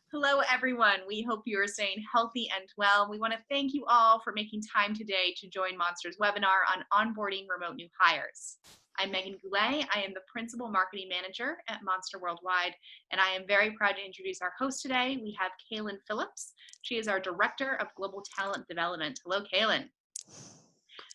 Hello, everyone. We hope you are staying healthy and well. We want to thank you all for making time today to join Monster's webinar on onboarding remote new hires. I'm Megan Goulet. I am the Principal Marketing Manager at Monster Worldwide, and I am very proud to introduce our host today. We have Kaelyn Phillips. She is our Director of Global Talent Development. Hello, Kaelyn.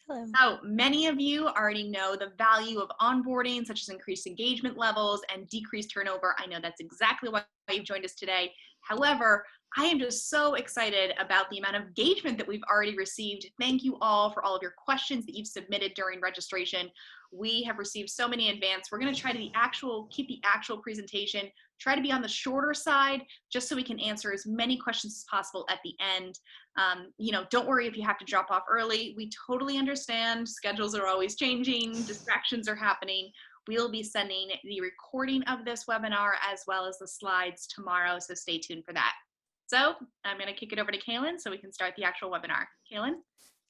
Hello. So many of you already know the value of onboarding, such as increased engagement levels and decreased turnover. I know that's exactly why you've joined us today. However, I am just so excited about the amount of engagement that we've already received. Thank you all for all of your questions that you've submitted during registration. We have received so many in advance. We're going to try to keep the actual presentation, try to be on the shorter side, just so we can answer as many questions as possible at the end. Don't worry if you have to drop off early. We totally understand. Schedules are always changing. Distractions are happening. We'll be sending the recording of this webinar as well as the slides tomorrow, so stay tuned for that. So I'm going to kick it over to Kaelyn so we can start the actual webinar. Kaelyn?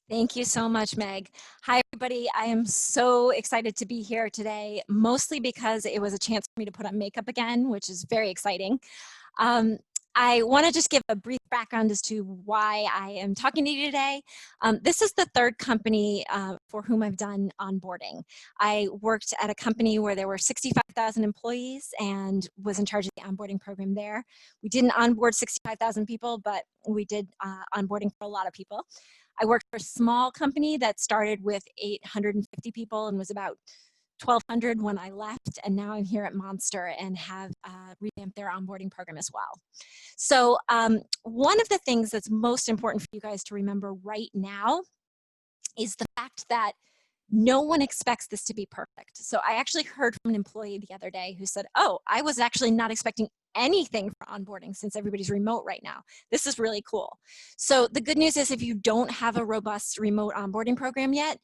Thank you so much, Meg. Hi, everybody. I am so excited to be here today, mostly because it was a chance for me to put on makeup again, which is very exciting. I want to just give a brief background as to why I am talking to you today. This is the third company for whom I've done onboarding. I worked at a company where there were 65,000 employees and was in charge of the onboarding program there. We didn't onboard 65,000 people, but we did onboarding for a lot of people. I worked for a small company that started with 850 people and was about 1,200 when I left, and now I'm here at Monster and have revamped their onboarding program as well. So one of the things that's most important for you guys to remember right now is the fact that no one expects this to be perfect. So I actually heard from an employee the other day who said, oh, I was actually not expecting anything for onboarding since everybody's remote right now. This is really cool. So the good news is if you don't have a robust remote onboarding program yet,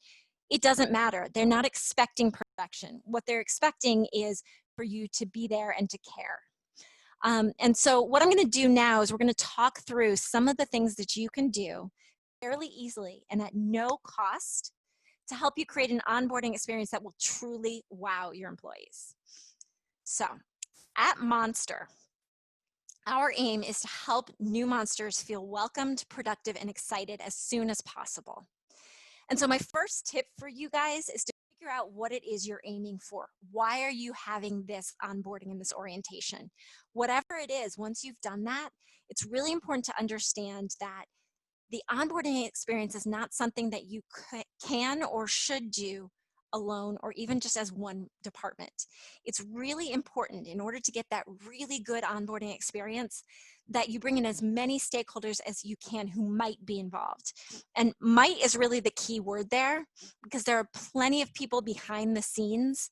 it doesn't matter. They're not expecting perfection. What they're expecting is for you to be there and to care. And so what I'm going to do now is we're going to talk through some of the things that you can do fairly easily and at no cost to help you create an onboarding experience that will truly wow your employees. So at Monster, our aim is to help new Monsters feel welcomed, productive, and excited as soon as possible. And so my first tip for you guys is to figure out what it is you're aiming for. Why are you having this onboarding and this orientation? Whatever it is, once you've done that, it's really important to understand that the onboarding experience is not something that you can or should do alone or even just as one department. It's really important in order to get that really good onboarding experience that you bring in as many stakeholders as you can who might be involved. And might is really the key word there because there are plenty of people behind the scenes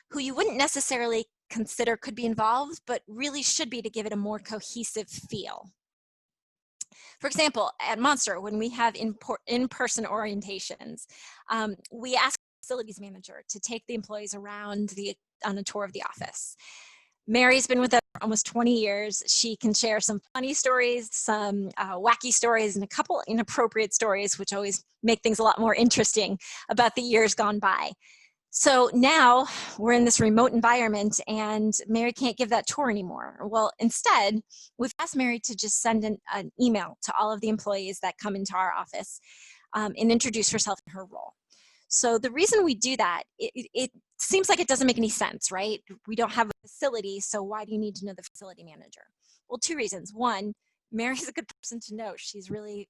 who you wouldn't necessarily consider could be involved, but really should be to give it a more cohesive feel. For example, at Monster, when we have in-person orientations, we ask the facilities manager to take the employees around on a tour of the office. Mary's been with us for almost 20 years. She can share some funny stories, some wacky stories, and a couple inappropriate stories, which always make things a lot more interesting about the years gone by. So now we're in this remote environment and Mary can't give that tour anymore. Well, instead, we've asked Mary to just send an email to all of the employees that come into our office and introduce herself and her role. So the reason we do that, it seems like it doesn't make any sense, right? We don't have a facility, so why do you need to know the facility manager? Well, two reasons. One, Mary's a good person to know. She's really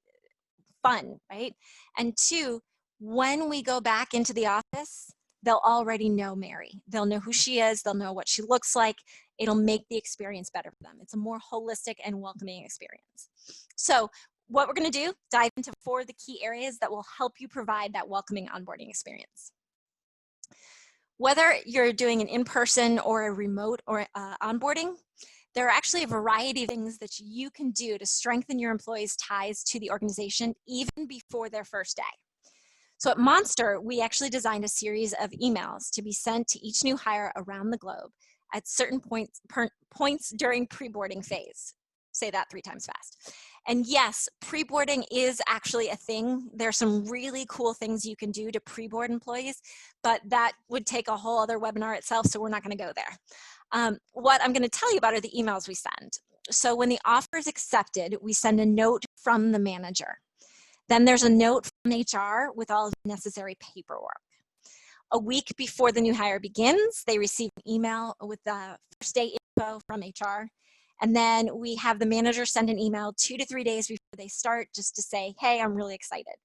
fun, right? And two, when we go back into the office, they'll already know Mary. They'll know who she is. They'll know what she looks like. It'll make the experience better for them. It's a more holistic and welcoming experience. So what we're going to do, dive into 4 of the key areas that will help you provide that welcoming onboarding experience. Whether you're doing an in-person or a remote or onboarding, there are actually a variety of things that you can do to strengthen your employees' ties to the organization even before their first day. So at Monster, we actually designed a series of emails to be sent to each new hire around the globe at certain points during pre-boarding phase. Say that 3 times fast. And yes, pre-boarding is actually a thing. There's some really cool things you can do to pre-board employees, but that would take a whole other webinar itself, so we're not going to go there. What I'm going to tell you about are the emails we send. So when the offer is accepted, we send a note from the manager. Then there's a note from HR with all the necessary paperwork. A week before the new hire begins, they receive an email with the first day info from HR. And then we have the manager send an email 2 to 3 days before they start just to say, hey, I'm really excited.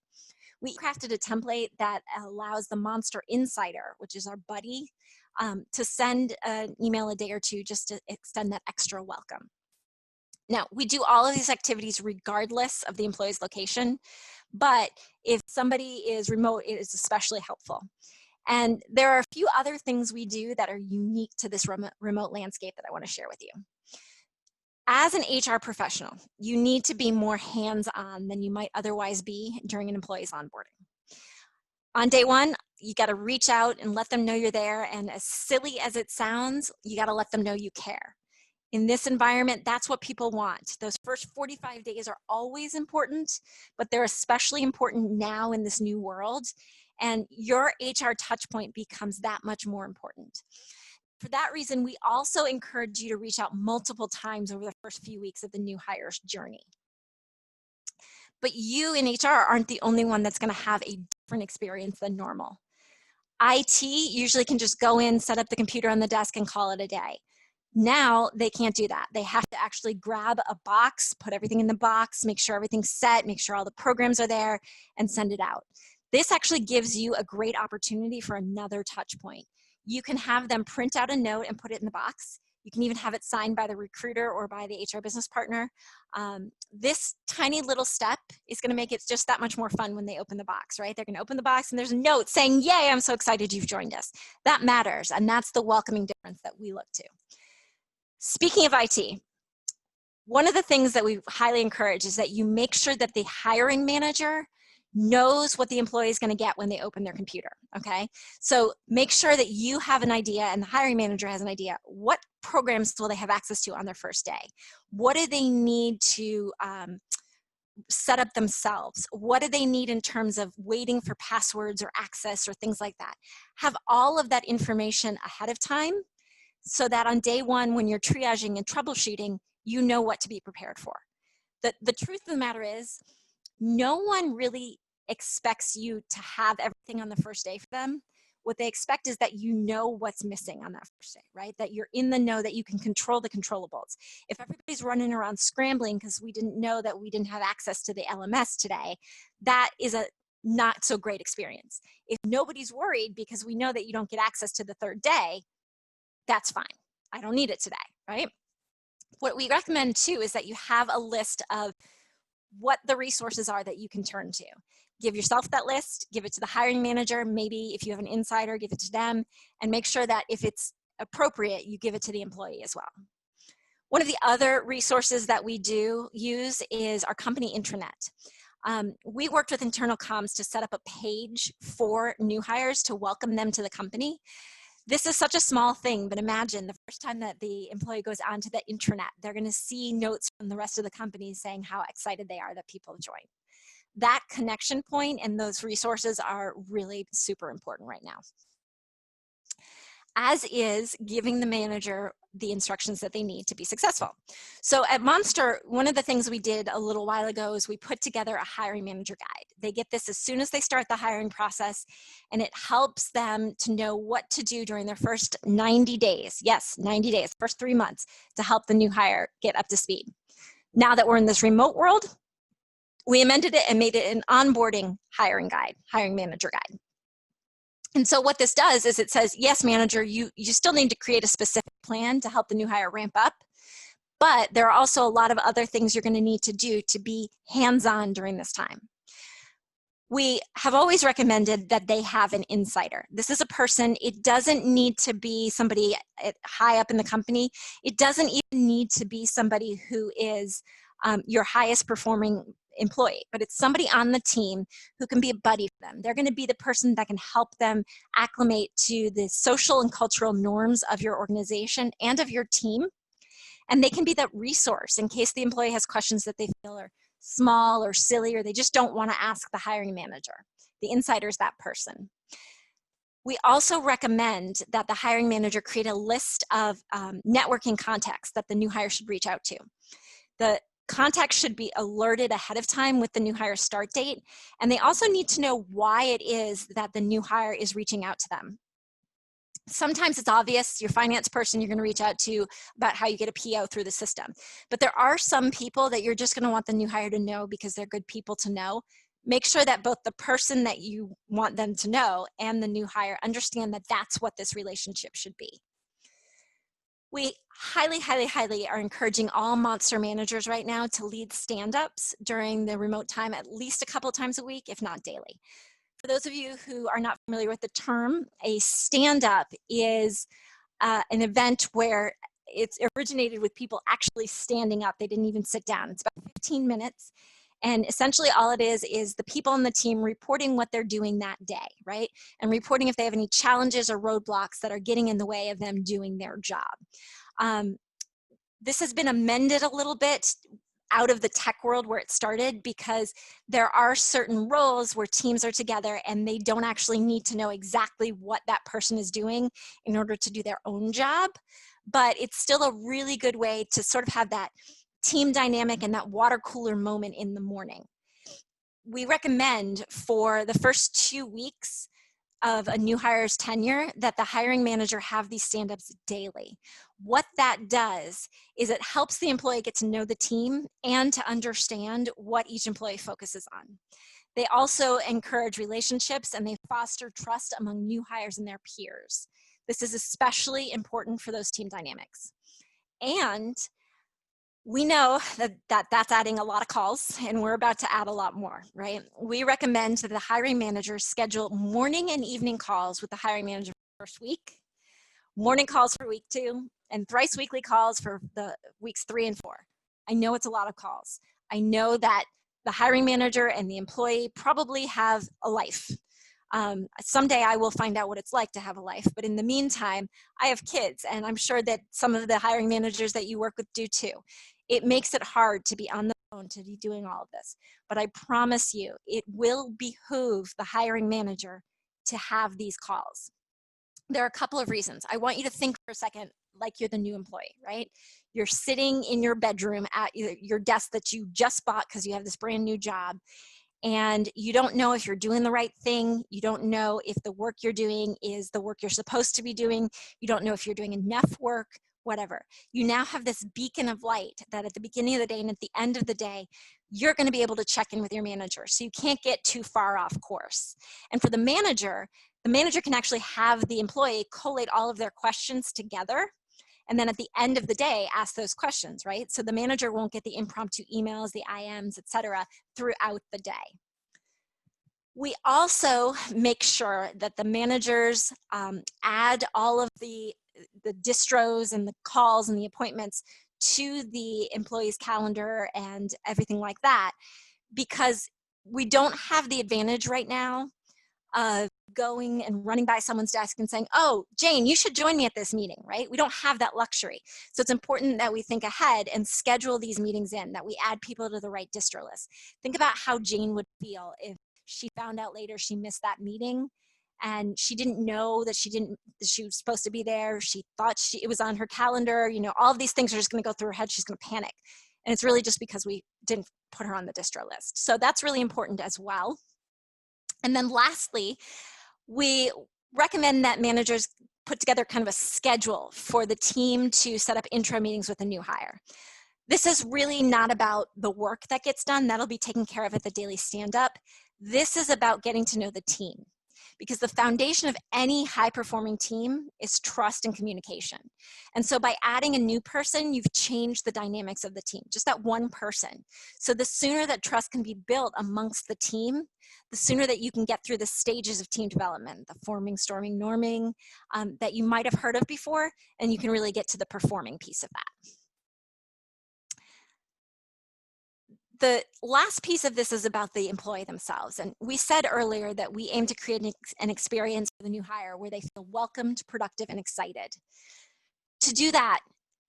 We crafted a template that allows the Monster Insider, which is our buddy, to send an email a day or two just to extend that extra welcome. Now, we do all of these activities regardless of the employee's location, but if somebody is remote, it is especially helpful. And there are a few other things we do that are unique to this remote landscape that I want to share with you. As an HR professional, you need to be more hands-on than you might otherwise be during an employee's onboarding. On day one, you got to reach out and let them know you're there. And as silly as it sounds, you got to let them know you care. In this environment, that's what people want. Those first 45 days are always important, but they're especially important now in this new world. And your HR touchpoint becomes that much more important. For that reason, we also encourage you to reach out multiple times over the first few weeks of the new hire's journey. But you in HR aren't the only one that's going to have a different experience than normal. IT usually can just go in, set up the computer on the desk, and call it a day. Now they can't do that. They have to actually grab a box, put everything in the box, make sure everything's set, make sure all the programs are there, and send it out. This actually gives you a great opportunity for another touch point. You can have them print out a note and put it in the box. You can even have it signed by the recruiter or by the HR business partner. This tiny little step is going to make it just that much more fun when they open the box, right? They're going to open the box and there's a note saying, yay, I'm so excited you've joined us. That matters, and that's the welcoming difference that we look to. Speaking of IT, one of the things that we highly encourage is that you make sure that the hiring manager knows what the employee is going to get when they open their computer, okay? So make sure that you have an idea and the hiring manager has an idea. What programs will they have access to on their first day? What do they need to set up themselves? What do they need in terms of waiting for passwords or access or things like that? Have all of that information ahead of time so that on day one, when you're triaging and troubleshooting, you know what to be prepared for. The truth of the matter is, no one really expects you to have everything on the first day for them. What they expect is that you know what's missing on that first day, right? That you're in the know, that you can control the controllables. If everybody's running around scrambling because we didn't know that we didn't have access to the LMS today, that is a not so great experience. If nobody's worried because we know that you don't get access to the third day, that's fine. I don't need it today, right? What we recommend too is that you have a list of what the resources are that you can turn to. Give yourself that list, give it to the hiring manager. Maybe if you have an insider, give it to them, and make sure that if it's appropriate, you give it to the employee as well. One of the other resources that we do use is our company intranet. We worked with internal comms to set up a page for new hires to welcome them to the company. This is such a small thing, but imagine the first time that the employee goes onto the intranet, they're going to see notes from the rest of the company saying how excited they are that people have joined. That connection point and those resources are really super important right now. As is giving the manager the instructions that they need to be successful. So at Monster, one of the things we did a little while ago is we put together a hiring manager guide. They get this as soon as they start the hiring process, and it helps them to know what to do during their first 90 days. Yes, 90 days, first 3 months, to help the new hire get up to speed. Now that we're in this remote world, we amended it and made it an onboarding hiring guide, hiring manager guide. And so what this does is it says, yes, manager, you still need to create a specific plan to help the new hire ramp up, but there are also a lot of other things you're going to need to do to be hands-on during this time. We have always recommended that they have an insider. This is a person, it doesn't need to be somebody high up in the company. It doesn't even need to be somebody who is your highest performing employee, but it's somebody on the team who can be a buddy for them. They're going to be the person that can help them acclimate to the social and cultural norms of your organization and of your team. And they can be that resource in case the employee has questions that they feel are small or silly, or they just don't want to ask the hiring manager. The insider is that person. We also recommend that the hiring manager create a list of networking contacts that the new hire should reach out to. The contacts should be alerted ahead of time with the new hire start date, and they also need to know why it is that the new hire is reaching out to them. Sometimes it's obvious, your finance person you're going to reach out to about how you get a PO through the system. But there are some people that you're just going to want the new hire to know because they're good people to know. Make sure that both the person that you want them to know and the new hire understand that that's what this relationship should be. We highly, highly, highly are encouraging all Monster managers right now to lead stand-ups during the remote time at least a couple times a week, if not daily. For those of you who are not familiar with the term, a stand-up is an event where it's originated with people actually standing up. They didn't even sit down. It's about 15 minutes. And essentially all it is the people on the team reporting what they're doing that day, right? And reporting if they have any challenges or roadblocks that are getting in the way of them doing their job. This has been amended a little bit out of the tech world where it started, because there are certain roles where teams are together and they don't actually need to know exactly what that person is doing in order to do their own job. But it's still a really good way to sort of have that team dynamic and that water cooler moment in the morning. We recommend for the first 2 weeks of a new hire's tenure that the hiring manager have these stand-ups daily. What that does is it helps the employee get to know the team and to understand what each employee focuses on. They also encourage relationships and they foster trust among new hires and their peers. This is especially important for those team dynamics. And we know that's adding a lot of calls, and we're about to add a lot more, right? We recommend that the hiring managers schedule morning and evening calls with the hiring manager for the first week, morning calls for week 2, and thrice weekly calls for the weeks 3 and 4. I know it's a lot of calls. I know that the hiring manager and the employee probably have a life. Someday I will find out what it's like to have a life, but in the meantime, I have kids, and I'm sure that some of the hiring managers that you work with do too. It makes it hard to be on the phone, to be doing all of this, but I promise you, it will behoove the hiring manager to have these calls. There are a couple of reasons. I want you to think for a second like you're the new employee, right? You're sitting in your bedroom at your desk that you just bought because you have this brand new job, and you don't know if you're doing the right thing. You don't know if the work you're doing is the work you're supposed to be doing. You don't know if you're doing enough work, whatever. You now have this beacon of light that at the beginning of the day and at the end of the day, you're going to be able to check in with your manager. So you can't get too far off course. And for the manager can actually have the employee collate all of their questions together, and then at the end of the day, ask those questions, right? So the manager won't get the impromptu emails, the IMs, et cetera, throughout the day. We also make sure that the managers add all of the distros and the calls and the appointments to the employee's calendar and everything like that, because we don't have the advantage right now of going and running by someone's desk and saying, oh, Jane, you should join me at this meeting, right? We don't have that luxury. So it's important that we think ahead and schedule these meetings in, that we add people to the right distro list. Think about how Jane would feel if she found out later she missed that meeting and she didn't know that she was supposed to be there. She thought it was on her calendar. You know, all of these things are just going to go through her head. She's going to panic. And it's really just because we didn't put her on the distro list. So that's really important as well. And then lastly, we recommend that managers put together kind of a schedule for the team to set up intro meetings with a new hire. This is really not about the work that gets done. That'll be taken care of at the daily stand-up. This is about getting to know the team, because the foundation of any high-performing team is trust and communication. And so by adding a new person, you've changed the dynamics of the team, just that one person. So the sooner that trust can be built amongst the team, the sooner that you can get through the stages of team development, the forming, storming, norming that you might have heard of before, and you can really get to the performing piece of that. The last piece of this is about the employee themselves. And we said earlier that we aim to create an experience for the new hire where they feel welcomed, productive, and excited. To do that,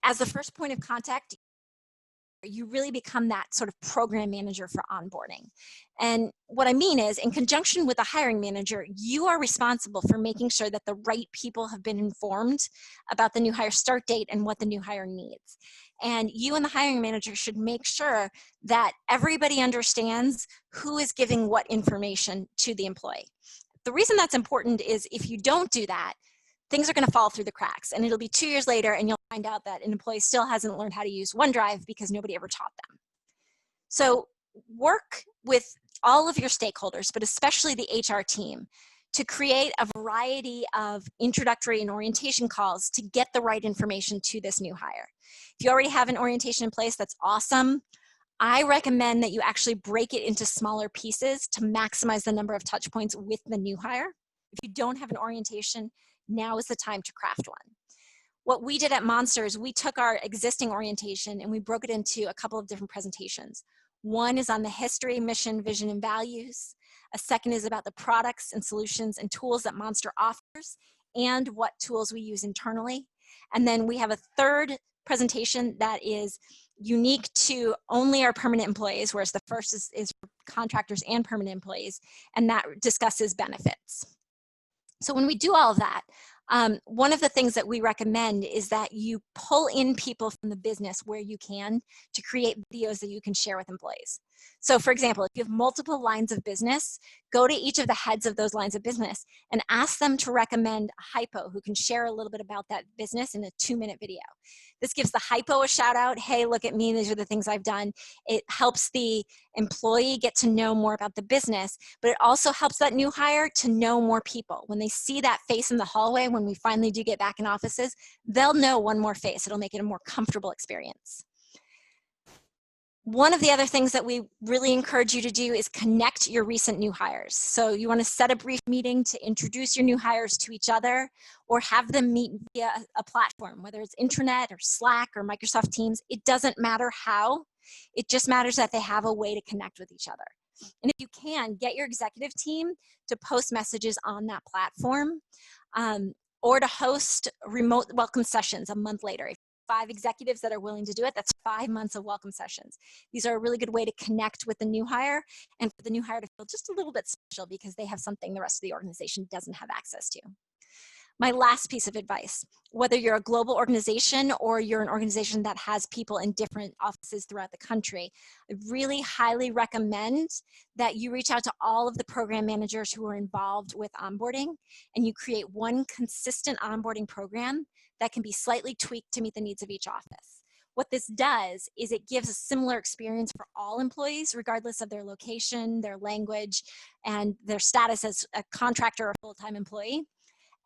as the first point of contact, you really become that sort of program manager for onboarding. And what I mean is, in conjunction with the hiring manager, you are responsible for making sure that the right people have been informed about the new hire start date and what the new hire needs. And you and the hiring manager should make sure that everybody understands who is giving what information to the employee. The reason that's important is if you don't do that, things are going to fall through the cracks, and it'll be 2 years later and you'll find out that an employee still hasn't learned how to use OneDrive because nobody ever taught them. So work with all of your stakeholders, but especially the HR team, to create a variety of introductory and orientation calls to get the right information to this new hire. If you already have an orientation in place, that's awesome. I recommend that you actually break it into smaller pieces to maximize the number of touch points with the new hire. If you don't have an orientation, now is the time to craft one. What we did at Monster is we took our existing orientation and we broke it into a couple of different presentations. One is on the history, mission, vision, and values. A second is about the products and solutions and tools that Monster offers and what tools we use internally. And then we have a third presentation that is unique to only our permanent employees, whereas the first is for contractors and permanent employees, and that discusses benefits. So when we do all of that, one of the things that we recommend is that you pull in people from the business where you can to create videos that you can share with employees. So for example, if you have multiple lines of business, go to each of the heads of those lines of business and ask them to recommend a hypo who can share a little bit about that business in a 2-minute video. This gives the hypo a shout out. Hey, look at me. These are the things I've done. It helps the employee get to know more about the business, but it also helps that new hire to know more people. When they see that face in the hallway, when we finally do get back in offices, they'll know one more face. It'll make it a more comfortable experience. One of the other things that we really encourage you to do is connect your recent new hires. So you want to set a brief meeting to introduce your new hires to each other, or have them meet via a platform, whether it's intranet or Slack or Microsoft Teams. It doesn't matter how. It just matters that they have a way to connect with each other. And if you can, get your executive team to post messages on that platform, or to host remote welcome sessions a month later. If 5 executives that are willing to do it, that's 5 months of welcome sessions. These are a really good way to connect with the new hire and for the new hire to feel just a little bit special because they have something the rest of the organization doesn't have access to. My last piece of advice, whether you're a global organization or you're an organization that has people in different offices throughout the country, I really highly recommend that you reach out to all of the program managers who are involved with onboarding, and you create one consistent onboarding program that can be slightly tweaked to meet the needs of each office. What this does is it gives a similar experience for all employees, regardless of their location, their language, and their status as a contractor or full-time employee.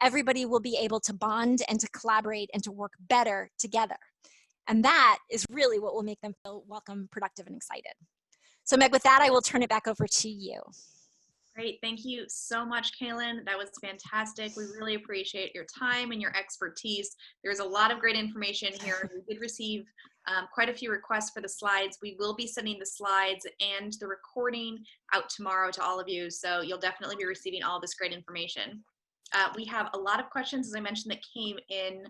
Everybody will be able to bond and to collaborate and to work better together. And that is really what will make them feel welcome, productive, and excited. So Meg, with that, I will turn it back over to you. Great. Thank you so much, Kaelyn. That was fantastic. We really appreciate your time and your expertise. There's a lot of great information here. We did receive quite a few requests for the slides. We will be sending the slides and the recording out tomorrow to all of you. So you'll definitely be receiving all this great information. We have a lot of questions, as I mentioned, that came in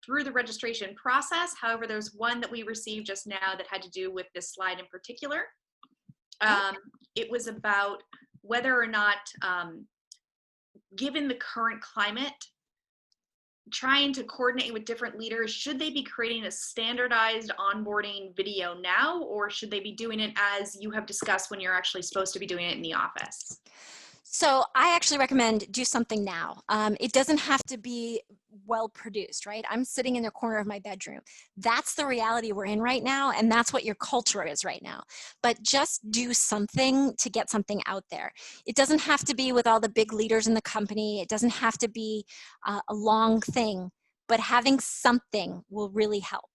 through the registration process. However, there's one that we received just now that had to do with this slide in particular. It was about whether or not, given the current climate, trying to coordinate with different leaders, should they be creating a standardized onboarding video now, or should they be doing it as you have discussed when you're actually supposed to be doing it in the office? So I actually recommend do something now. It doesn't have to be well produced, right? I'm sitting in the corner of my bedroom. That's the reality we're in right now, and that's what your culture is right now. But just do something to get something out there. It doesn't have to be with all the big leaders in the company. It doesn't have to be a long thing, but having something will really help.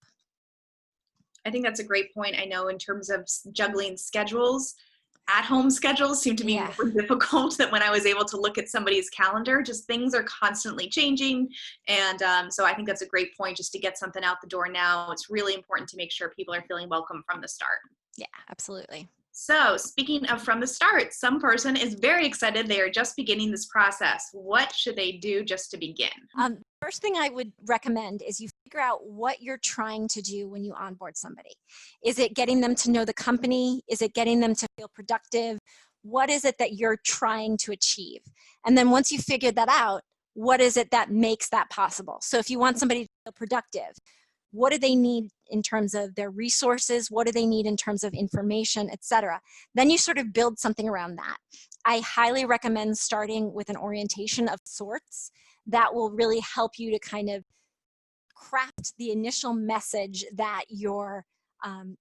I think that's a great point. I know in terms of juggling schedules, at-home schedules seem to be more difficult than when I was able to look at somebody's calendar. Just things are constantly changing. And so I think that's a great point, just to get something out the door now. It's really important to make sure people are feeling welcome from the start. Yeah, absolutely. So speaking of from the start, some person is very excited. They are just beginning this process. What should they do just to begin? First thing I would recommend is you figure out what you're trying to do when you onboard somebody. Is it getting them to know the company? Is it getting them to feel productive? What is it that you're trying to achieve? And then once you figure that out, what is it that makes that possible? So if you want somebody to feel productive, what do they need in terms of their resources? What do they need in terms of information, etc.? Then you sort of build something around that. I highly recommend starting with an orientation of sorts that will really help you to kind of craft the initial message that your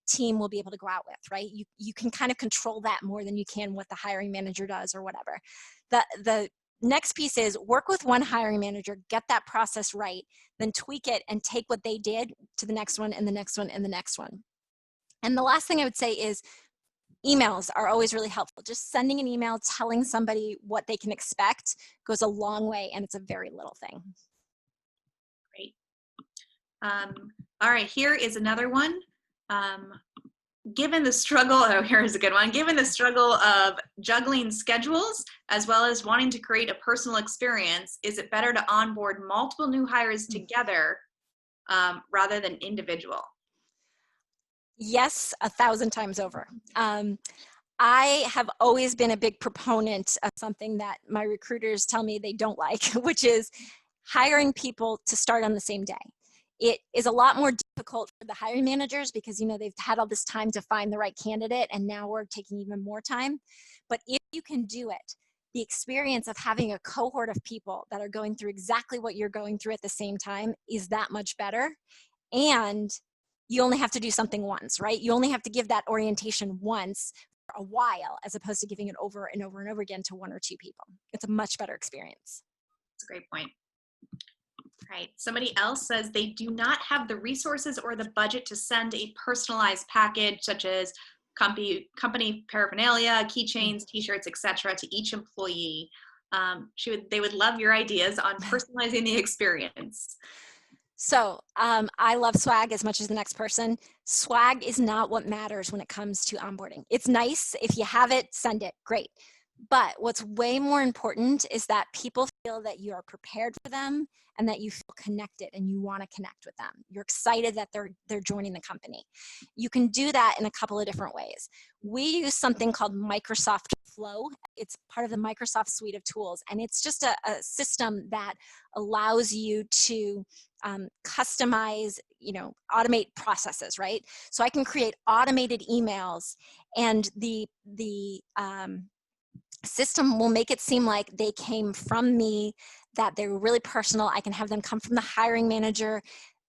team will be able to go out with, right? You can kind of control that more than you can what the hiring manager does or whatever. The next piece is work with one hiring manager, get that process right, then tweak it and take what they did to the next one and the next one and the next one. And the last thing I would say is emails are always really helpful. Just sending an email telling somebody what they can expect goes a long way, and it's a very little thing. Great. All right, here is another one. Given the struggle, oh, here's a good one. Given the struggle of juggling schedules as well as wanting to create a personal experience, is it better to onboard multiple new hires together rather than individual? Yes, 1,000 times over. I have always been a big proponent of something that my recruiters tell me they don't like, which is hiring people to start on the same day. It is a lot more difficult for the hiring managers because, you know, they've had all this time to find the right candidate, and now we're taking even more time. But if you can do it, the experience of having a cohort of people that are going through exactly what you're going through at the same time is that much better. And you only have to do something once, right? You only have to give that orientation once for a while, as opposed to giving it over and over and over again to one or two people. It's a much better experience. That's a great point. Right. Somebody else says they do not have the resources or the budget to send a personalized package such as company paraphernalia, keychains, t-shirts, etc. to each employee. They would love your ideas on personalizing the experience. So I love swag as much as the next person. Swag is not what matters when it comes to onboarding. It's nice. If you have it, send it. Great. But what's way more important is that people feel that you are prepared for them and that you feel connected and you want to connect with them. You're excited that they're joining the company. You can do that in a couple of different ways. We use something called Microsoft Flow. It's part of the Microsoft suite of tools, and it's just a system that allows you to customize, automate processes, right? So I can create automated emails, and the system will make it seem like they came from me, that they were really personal. I can have them come from the hiring manager.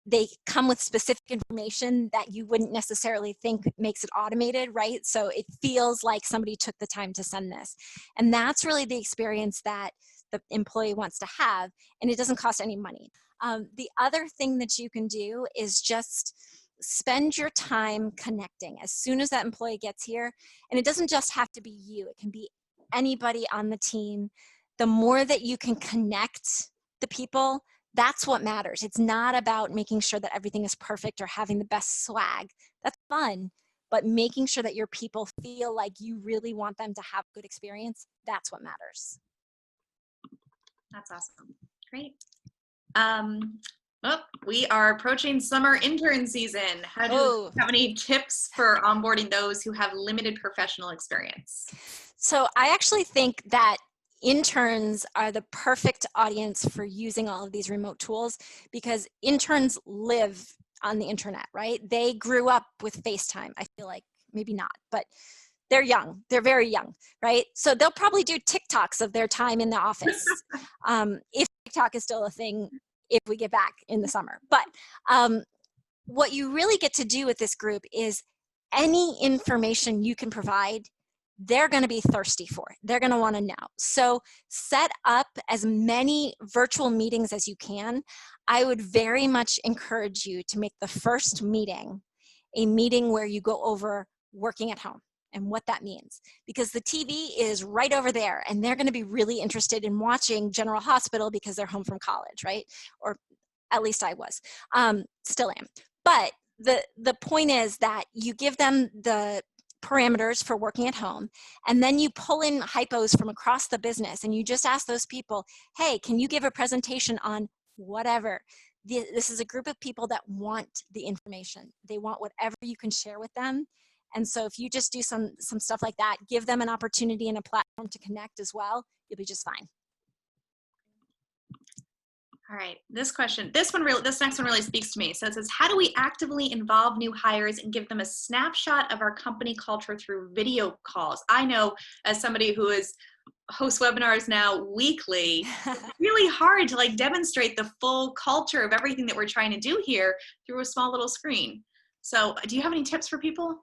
They come with specific information that you wouldn't necessarily think makes it automated, right? So it feels like somebody took the time to send this. And that's really the experience that the employee wants to have, and it doesn't cost any money. The other thing that you can do is just spend your time connecting as soon as that employee gets here. And it doesn't just have to be you. It can be anybody on the team. The more that you can connect the people, that's what matters. It's not about making sure that everything is perfect or having the best swag. That's fun, but making sure that your people feel like you really want them to have a good experience, that's what matters. That's awesome. Great. We are approaching summer intern season. Do you have any tips for onboarding those who have limited professional experience? So I actually think that interns are the perfect audience for using all of these remote tools, because interns live on the internet, right? They grew up with FaceTime. I feel like maybe not, but they're young. They're very young, right? So they'll probably do TikToks of their time in the office, if TikTok is still a thing, if we get back in the summer. But what you really get to do with this group is any information you can provide, they're going to be thirsty for it. They're going to want to know. So set up as many virtual meetings as you can. I would very much encourage you to make the first meeting a meeting where you go over working at home and what that means, because the TV is right over there and they're going to be really interested in watching General Hospital because they're home from college, right? Or at least I was, still am. But the point is that you give them the parameters for working at home, and then you pull in hypos from across the business and you just ask those people, hey, can you give a presentation on whatever? this is a group of people that want the information. They want whatever you can share with them. And so if you just do some stuff like that, give them an opportunity and a platform to connect as well, you'll be just fine. All right, this next one really speaks to me. So it says, how do we actively involve new hires and give them a snapshot of our company culture through video calls? I know, as somebody who hosts webinars now weekly, it's really hard to like demonstrate the full culture of everything that we're trying to do here through a small little screen. So do you have any tips for people?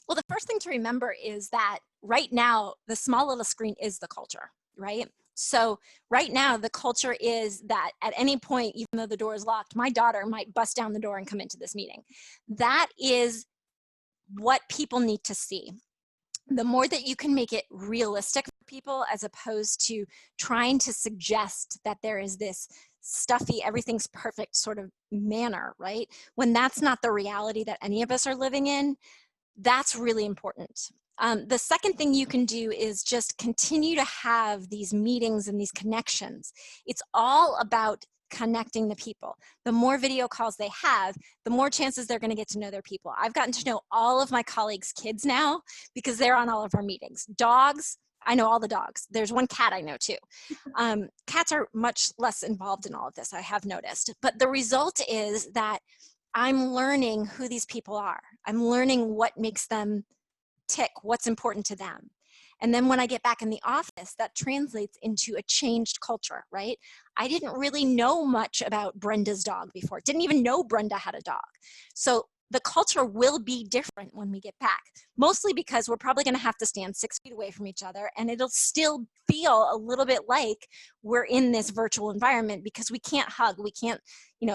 Well, the first thing to remember is that right now, the small little screen is the culture, right? So right now, the culture is that at any point, even though the door is locked, my daughter might bust down the door and come into this meeting. That is what people need to see. The more that you can make it realistic for people, as opposed to trying to suggest that there is this stuffy, everything's perfect sort of manner, right? When that's not the reality that any of us are living in, that's really important. The second thing you can do is just continue to have these meetings and these connections. It's all about connecting the people. The more video calls they have, the more chances they're going to get to know their people. I've gotten to know all of my colleagues' kids now because they're on all of our meetings. Dogs, I know all the dogs. There's one cat I know too. Cats are much less involved in all of this, I have noticed. But the result is that I'm learning who these people are. I'm learning what makes them tick, what's important to them. And then when I get back in the office, that translates into a changed culture, right? I didn't really know much about Brenda's dog before. Didn't even know Brenda had a dog. So the culture will be different when we get back, mostly because we're probably going to have to stand 6 feet away from each other, and it'll still feel a little bit like we're in this virtual environment because we can't hug, we can't,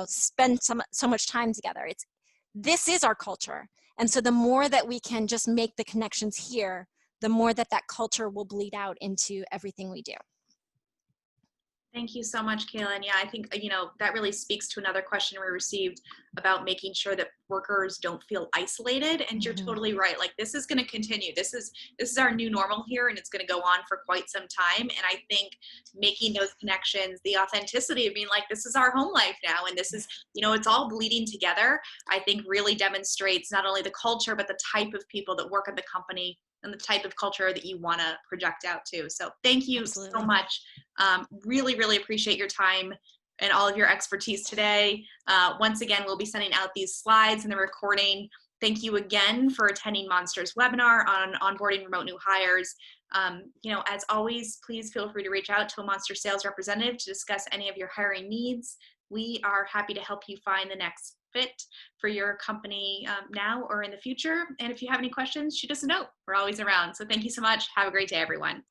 spend so much time together. This is our culture. And so the more that we can just make the connections here, the more that culture will bleed out into everything we do. Thank you so much, Kaelyn. Yeah, I think, that really speaks to another question we received about making sure that workers don't feel isolated. And you're totally right. Like, this is going to continue. This is our new normal here, and it's going to go on for quite some time. And I think making those connections, the authenticity of being like, this is our home life now, and this is, it's all bleeding together, I think really demonstrates not only the culture, but the type of people that work at the company and the type of culture that you want to project out to. So thank you so much. Really, really appreciate your time and all of your expertise today. Once again, we'll be sending out these slides and the recording. Thank you again for attending Monster's webinar on onboarding remote new hires. As always, please feel free to reach out to a Monster sales representative to discuss any of your hiring needs. We are happy to help you find the next fit for your company now or in the future. And if you have any questions, shoot us a note. We're always around. So thank you so much. Have a great day, everyone.